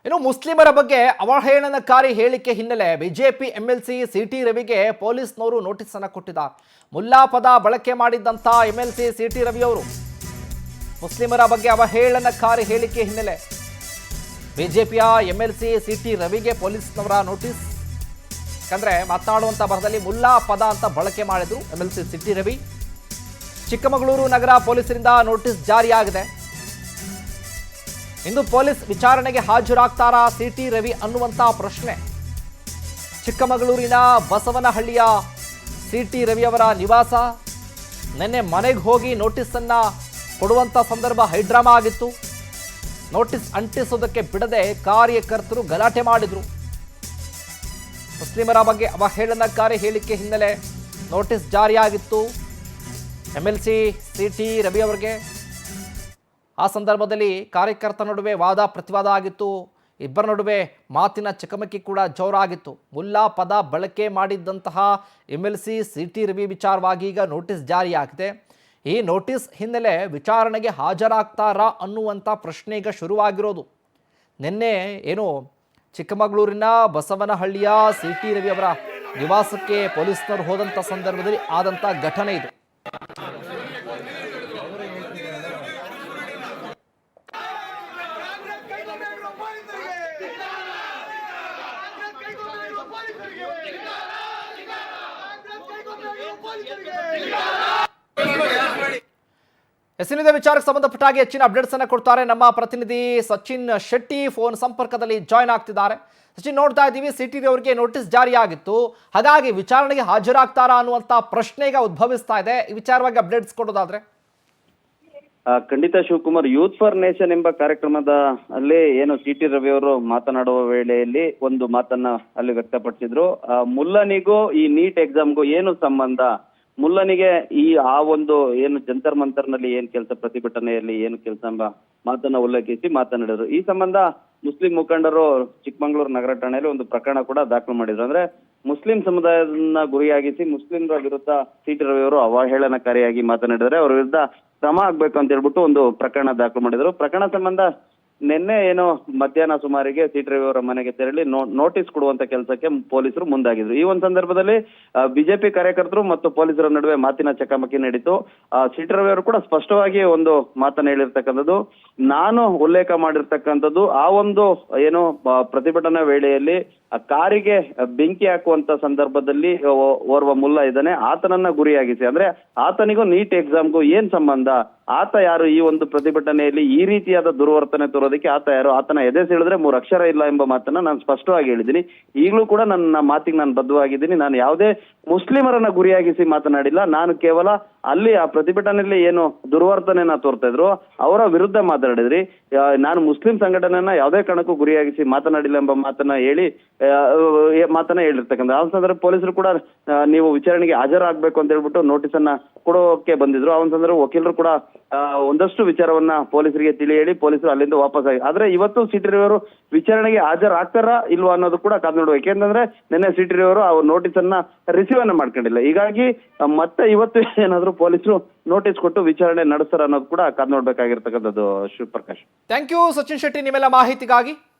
ಇನ್ನು ಮುಸ್ಲಿಮರ ಬಗ್ಗೆ ಅವಹೇಳನಕಾರಿ ಹೇಳಿಕೆ ಹಿನ್ನೆಲೆ ಬಿಜೆಪಿ ಎಂಎಲ್ಸಿ ಸಿಟಿ ರವಿಗೆ ಪೊಲೀಸ್ನವರು ನೋಟಿಸ್ ಅನ್ನು ಕೊಟ್ಟಿದ್ದಾರೆ. ಮುಲ್ಲಾ ಪದ ಬಳಕೆ ಮಾಡಿದ್ದಂಥ ಎಂಎಲ್ಸಿ ಸಿಟಿ ರವಿ ಅವರು ಮುಸ್ಲಿಮರ ಬಗ್ಗೆ ಅವಹೇಳನಕಾರಿ ಹೇಳಿಕೆ ಹಿನ್ನೆಲೆ ಬಿಜೆಪಿಯ ಎಂಎಲ್ಸಿ ಸಿಟಿ ರವಿಗೆ ಪೊಲೀಸ್ನವರ ನೋಟಿಸ್. ಯಾಕಂದ್ರೆ ಮಾತನಾಡುವಂಥ ಬರದಲ್ಲಿ ಮುಲ್ಲಾ ಪದ ಅಂತ ಬಳಕೆ ಮಾಡಿದ್ರು ಎಂಎಲ್ಸಿ ಸಿಟಿ ರವಿ. ಚಿಕ್ಕಮಗಳೂರು ನಗರ ಪೊಲೀಸರಿಂದ ನೋಟಿಸ್ ಜಾರಿಯಾಗಿದೆ. ಇಂದು ಪೊಲೀಸ್ ವಿಚಾರಣೆಗೆ ಹಾಜರಾಗ್ತಾರಾ ಸಿಟಿ ರವಿ ಅನ್ನುವಂಥ ಪ್ರಶ್ನೆ. ಚಿಕ್ಕಮಗಳೂರಿನ ಬಸವನಹಳ್ಳಿಯ ಸಿಟಿ ರವಿ ಅವರ ನಿವಾಸ. ನಿನ್ನೆ ಮನೆಗೆ ಹೋಗಿ ನೋಟಿಸನ್ನ ಕೊಡುವಂಥ ಸಂದರ್ಭ ಹೈಡ್ರಾಮಾ ಆಗಿತ್ತು. ನೋಟಿಸ್ ಅಂಟಿಸೋದಕ್ಕೆ ಬಿಡದೆ ಕಾರ್ಯಕರ್ತರು ಗಲಾಟೆ ಮಾಡಿದ್ರು. ಮುಸ್ಲಿಮರ ಬಗ್ಗೆ ಅವಹೇಳನಕಾರಿ ಹೇಳಿಕೆ ಹಿನ್ನೆಲೆ ನೋಟಿಸ್ ಜಾರಿಯಾಗಿತ್ತು ಎಂಎಲ್ಸಿ ಸಿಟಿ ರವಿ ಅವರಿಗೆ. ಆ ಸಂದರ್ಭದಲ್ಲಿ ಕಾರ್ಯಕರ್ತರ ನಡುವೆ ವಾದ ಪ್ರತಿವಾದ ಆಗಿತ್ತು. ಇಬ್ಬರ ನಡುವೆ ಮಾತಿನ ಚಕಮಕಿ ಕೂಡ ಜೋರಾಗಿತ್ತು. ಮುಲ್ಲಾ ಪದ ಬಳಕೆ ಮಾಡಿದ್ದಂತಹ ಎಂಎಲ್ಸಿ ಸಿಟಿ ರವಿ ವಿಚಾರವಾಗಿ ಈಗ ನೋಟಿಸ್ ಜಾರಿಯಾಗಿದೆ. ಈ ನೋಟಿಸ್ ಹಿನ್ನೆಲೆ ವಿಚಾರಣೆಗೆ ಹಾಜರಾಗ್ತಾರಾ ಅನ್ನುವಂಥ ಪ್ರಶ್ನೆ ಈಗ ಶುರುವಾಗಿರೋದು. ನಿನ್ನೆ ಏನು ಚಿಕ್ಕಮಗಳೂರಿನ ಬಸವನಹಳ್ಳಿಯ ಸಿಟಿ ರವಿ ಅವರ ನಿವಾಸಕ್ಕೆ ಪೊಲೀಸ್ನವರು ಹೋದಂಥ ಸಂದರ್ಭದಲ್ಲಿ ಆದಂಥ ಘಟನೆ ಇದು. ಎಸ್ನಿದೆ ವಿಚಾರಕ್ಕೆ ಸಂಬಂಧಪಟ್ಟ ಹಾಗೆ ಹೆಚ್ಚಿನ ಅಪ್ಡೇಟ್ಸ್ ಅನ್ನು ಕೊಡ್ತಾರೆ ನಮ್ಮ ಪ್ರತಿನಿಧಿ ಸಚಿನ್ ಶೆಟ್ಟಿ. ಫೋನ್ ಸಂಪರ್ಕದಲ್ಲಿ ಜಾಯ್ನ್ ಆಗ್ತಿದ್ದಾರೆ. ಸಚಿನ್, ನೋಡ್ತಾ ಇದ್ದೀವಿ ಸಿಟಿ ಅವರಿಗೆ ನೋಟಿಸ್ ಜಾರಿಯಾಗಿತ್ತು, ಹಾಗಾಗಿ ವಿಚಾರಣೆಗೆ ಹಾಜರಾಗ್ತಾರಾ ಅನ್ನುವಂಥ ಪ್ರಶ್ನೆ ಈಗ ಉದ್ಭವಿಸ್ತಾ ಇದೆ. ಈ ವಿಚಾರವಾಗಿ ಅಪ್ಡೇಟ್ಸ್ ಕೊಡೋದಾದ್ರೆ ಖಂಡಿತ ಶಿವಕುಮಾರ್, ಯೂತ್ ಫಾರ್ ನೇಷನ್ ಎಂಬ ಕಾರ್ಯಕ್ರಮದ ಅಲ್ಲಿ ಏನು ಸಿಟಿ ರವಿ ಅವರು ಮಾತನಾಡುವ ವೇಳೆಯಲ್ಲಿ ಒಂದು ಮಾತನ್ನ ಅಲ್ಲಿ ವ್ಯಕ್ತಪಡಿಸಿದ್ರು. ಮುಲ್ಲನಿಗೂ ಈ ನೀಟ್ ಎಕ್ಸಾಮ್ಗೂ ಏನು ಸಂಬಂಧ, ಮುಲ್ಲನಿಗೆ ಆ ಒಂದು ಏನು ಜಂತರ್ ಮಂತರ್ನಲ್ಲಿ ಏನ್ ಕೆಲಸ, ಪ್ರತಿಭಟನೆಯಲ್ಲಿ ಏನು ಕೆಲಸ ಎಂಬ ಮಾತನ್ನ ಉಲ್ಲೇಖಿಸಿ ಮಾತನಾಡಿದ್ರು. ಈ ಸಂಬಂಧ ಮುಸ್ಲಿಂ ಮುಖಂಡರು ಚಿಕ್ಕಮಗಳೂರು ನಗರ ಠಾಣೆಯಲ್ಲಿ ಒಂದು ಪ್ರಕರಣ ಕೂಡ ದಾಖಲು ಮಾಡಿದ್ರು. ಅಂದ್ರೆ ಮುಸ್ಲಿಂ ಸಮುದಾಯದನ್ನ ಗುರಿಯಾಗಿಸಿ ಮುಸ್ಲಿಂರ ವಿರುದ್ಧ ಸಿಟಿ ರವಿ ಅವರು ಅವಹೇಳನಕಾರಿಯಾಗಿ ಮಾತನಾಡಿದರೆ ಅವರ ವಿರುದ್ಧ ಕ್ರಮ ಆಗ್ಬೇಕು ಅಂತ ಹೇಳ್ಬಿಟ್ಟು ಒಂದು ಪ್ರಕರಣ ದಾಖಲು ಮಾಡಿದ್ರು. ಪ್ರಕರಣ ಸಂಬಂಧ ನಿನ್ನೆ ಏನು ಮಧ್ಯಾಹ್ನ ಸುಮಾರಿಗೆ ಸಿಟಿ ರವಿ ಅವರ ಮನೆಗೆ ತೆರಳಿ ನೋಟಿಸ್ ಕೊಡುವಂತ ಕೆಲಸಕ್ಕೆ ಪೊಲೀಸರು ಮುಂದಾಗಿದ್ರು. ಈ ಒಂದು ಸಂದರ್ಭದಲ್ಲಿ ಬಿಜೆಪಿ ಕಾರ್ಯಕರ್ತರು ಮತ್ತು ಪೊಲೀಸರ ನಡುವೆ ಮಾತಿನ ಚಕಮಕಿ ನಡೀತು. ಸಿಟಿ ರವಿ ಅವರು ಕೂಡ ಸ್ಪಷ್ಟವಾಗಿ ಒಂದು ಮಾತನ್ನ ಹೇಳಿರ್ತಕ್ಕಂಥದ್ದು, ನಾನು ಉಲ್ಲೇಖ ಮಾಡಿರ್ತಕ್ಕಂಥದ್ದು ಆ ಒಂದು ಏನು ಪ್ರತಿಭಟನಾ ವೇಳೆಯಲ್ಲಿ ಕಾರಿಗೆ ಬೆಂಕಿ ಹಾಕುವಂತ ಸಂದರ್ಭದಲ್ಲಿ ಓರ್ವ ಮುಲ್ಲ ಇದ್ದಾನೆ, ಆತನನ್ನ ಗುರಿಯಾಗಿಸಿ, ಅಂದ್ರೆ ಆತನಿಗೂ ನೀಟ್ ಎಕ್ಸಾಮ್ಗೂ ಏನ್ ಸಂಬಂಧ, ಆತ ಯಾರು, ಈ ಒಂದು ಪ್ರತಿಭಟನೆಯಲ್ಲಿ ಈ ರೀತಿಯಾದ ದುರ್ವರ್ತನೆ ತೋರೋದಕ್ಕೆ ಆತ ಯಾರು, ಆತನ ಎದೆ ಸೆಳೆದ್ರೆ 3 ಅಕ್ಷರ ಇಲ್ಲ ಎಂಬ ಮಾತನ್ನ ನಾನು ಸ್ಪಷ್ಟವಾಗಿ ಹೇಳಿದ್ದೀನಿ. ಈಗಲೂ ಕೂಡ ನನ್ನ ಮಾತಿಗೆ ನಾನು ಬದ್ಧವಾಗಿದ್ದೀನಿ. ನಾನು ಯಾವುದೇ ಮುಸ್ಲಿಮರನ್ನ ಗುರಿಯಾಗಿಸಿ ಮಾತನಾಡಿಲ್ಲ. ನಾನು ಕೇವಲ ಅಲ್ಲಿ ಆ ಪ್ರತಿಭಟನೆಯಲ್ಲಿ ಏನು ದುರ್ವರ್ತನೆಯನ್ನ ತೋರ್ತಾ ಇದ್ರು ಅವರ ವಿರುದ್ಧ ಮಾತನಾಡಿದ್ರಿ. ನಾನು ಮುಸ್ಲಿಂ ಸಂಘಟನೆಯನ್ನ ಯಾವುದೇ ಕಾರಣಕ್ಕೂ ಗುರಿಯಾಗಿಸಿ ಮಾತನಾಡಿಲ್ಲ ಎಂಬ ಮಾತನ್ನ ಹೇಳಿರ್ತಕ್ಕಂಥ ಆ ಸಂದರ್ಭ ಪೊಲೀಸರು ಕೂಡ ನೀವು ವಿಚಾರಣೆಗೆ ಹಾಜರಾಗಬೇಕು ಅಂತ ಹೇಳ್ಬಿಟ್ಟು ನೋಟಿಸ್ ಅನ್ನ ಕೊಡೋಕೆ ಬಂದಿದ್ರು. ಆ ಒಂದು ಸಂದರ್ಭ ವಕೀಲರು ಕೂಡ ಒಂದಷ್ಟು ವಿಚಾರವನ್ನ ಪೊಲೀಸರಿಗೆ ತಿಳಿ ಹೇಳಿ ಪೊಲೀಸರು ಅಲ್ಲಿಂದ ವಾಪಸ್ ಆಗಿ, ಆದ್ರೆ ಇವತ್ತು ಸಿಟಿ ರವಿ ಅವರು ವಿಚಾರಣೆಗೆ ಹಾಜರಾಗ್ತಾರಾ ಇಲ್ವಾ ಅನ್ನೋದು ಕೂಡ ಕಾದ್ ನೋಡ್ಬೇಕು. ಯಾಕೆಂತಂದ್ರೆ ನಿನ್ನೆ ಸಿಟಿ ರವಿ ಅವರು ಆ ನೋಟಿಸ್ ಅನ್ನ ರಿಸೀವ್ ಅನ್ನ ಮಾಡ್ಕೊಂಡಿಲ್ಲ. ಹೀಗಾಗಿ ಮತ್ತೆ ಇವತ್ತು ಏನಾದ್ರು ಪೊಲೀಸರು ನೋಟಿಸ್ ಕೊಟ್ಟು ವಿಚಾರಣೆ ನಡೆಸ್ತಾರ ಅನ್ನೋದು ಕೂಡ ಕಾದ್ ನೋಡ್ಬೇಕಾಗಿರ್ತಕ್ಕಂಥದ್ದು. ಶಿವಪ್ರಕಾಶ್, ಥ್ಯಾಂಕ್ ಯು ಸಚಿನ್ ಶೆಟ್ಟಿ ನಿಮ್ಮೆಲ್ಲ ಮಾಹಿತಿಗಾಗಿ.